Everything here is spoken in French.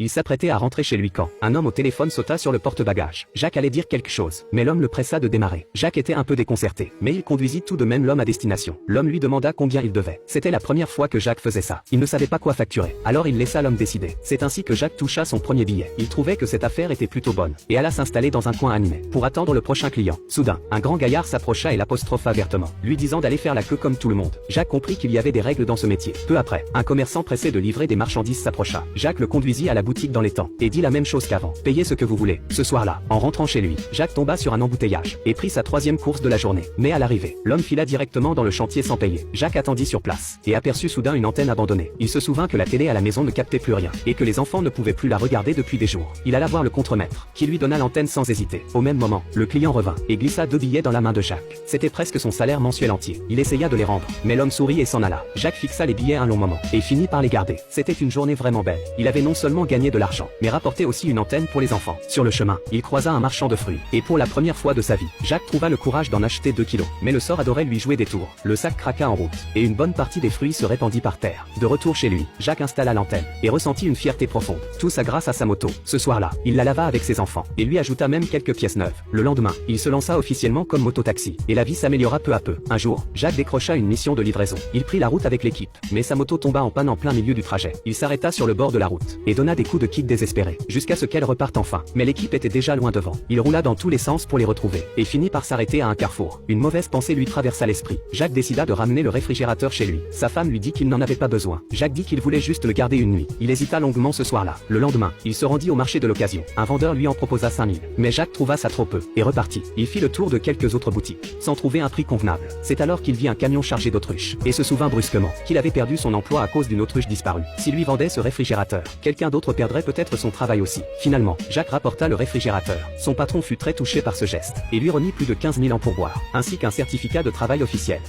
Il s'apprêtait à rentrer chez lui quand un homme au téléphone sauta sur le porte-bagages. Jacques allait dire quelque chose, mais l'homme le pressa de démarrer. Jacques était un peu déconcerté, mais il conduisit tout de même l'homme à destination. L'homme lui demanda combien il devait. C'était la première fois que Jacques faisait ça. Il ne savait pas quoi facturer. Alors il laissa l'homme décider. C'est ainsi que Jacques toucha son premier billet. Il trouvait que cette affaire était plutôt bonne, et alla s'installer dans un coin animé, pour attendre le prochain client. Soudain, un grand gaillard s'approcha et l'apostropha vertement, lui disant d'aller faire la queue comme tout le monde. Jacques comprit qu'il y avait des règles dans ce métier. Peu après, un commerçant pressé de livrer des marchandises s'approcha. Jacques le conduisit à la boutique dans les temps, et dit la même chose qu'avant. Payez ce que vous voulez. Ce soir-là, en rentrant chez lui, Jacques tomba sur un embouteillage, et prit sa troisième course de la journée. Mais à l'arrivée, l'homme fila directement dans le chantier sans payer. Jacques attendit sur place, et aperçut soudain une antenne abandonnée. Il se souvint que la télé à la maison ne captait plus rien, et que les enfants ne pouvaient plus la regarder depuis des jours. Il alla voir le contremaître, qui lui donna l'antenne sans hésiter. Au même moment, le client revint, et glissa 2 billets dans la main de Jacques. C'était presque son salaire mensuel entier. Il essaya de les rendre, mais l'homme sourit et s'en alla. Jacques fixa les billets un long moment, et finit par les garder. C'était une journée vraiment belle. Il avait non seulement gagné de l'argent, mais rapporté aussi une antenne pour les enfants. Sur le chemin, il croisa un marchand de fruits, et pour la première fois de sa vie, Jacques trouva le courage d'en acheter 2 kilos. Mais le sort adorait lui jouer des tours. Le sac craqua en route, et une bonne partie des fruits se répandit par terre. De retour chez lui, Jacques installa l'antenne, et ressentit une fierté profonde. Tout ça grâce à sa moto. Ce soir-là, il la lava avec ses enfants, et lui ajouta même quelques pièces neuves. Le lendemain, il se lança officiellement comme mototaxi, et la vie s'améliora peu à peu. Un jour, Jacques décrocha une mission de livraison. Il prit la route avec l'équipe, mais sa moto tomba en panne en plein milieu du trajet. Il s'arrêta sur le bord de la route, et donna des coups de kick désespérés, jusqu'à ce qu'elle reparte enfin. Mais l'équipe était déjà loin devant. Il roula dans tous les sens pour les retrouver, et finit par s'arrêter à un carrefour. Une mauvaise pensée lui traversa l'esprit. Jacques décida de ramener le réfrigérateur chez lui. Sa femme lui dit qu'il n'en avait pas besoin. Jacques dit qu'il voulait juste le garder une nuit. Il hésita longuement ce soir-là. Le lendemain, il se rendit au marché de l'occasion. Un vendeur lui en proposa 5000. Mais Jacques trouva ça trop peu, et repartit. Il fit le tour de quelques autres boutiques, sans trouver un prix convenable. C'est alors qu'il vit un camion chargé d'autruches, et se souvint brusquement qu'il avait perdu son emploi à cause d'une autruche disparue. S'il lui vendait ce réfrigérateur, quelqu'un d'autre perdrait peut-être son travail aussi. Finalement, Jacques rapporta le réfrigérateur. Son patron fut très touché par ce geste, et lui remit plus de 15 000 en pourboire, ainsi qu'un certificat de travail officiel.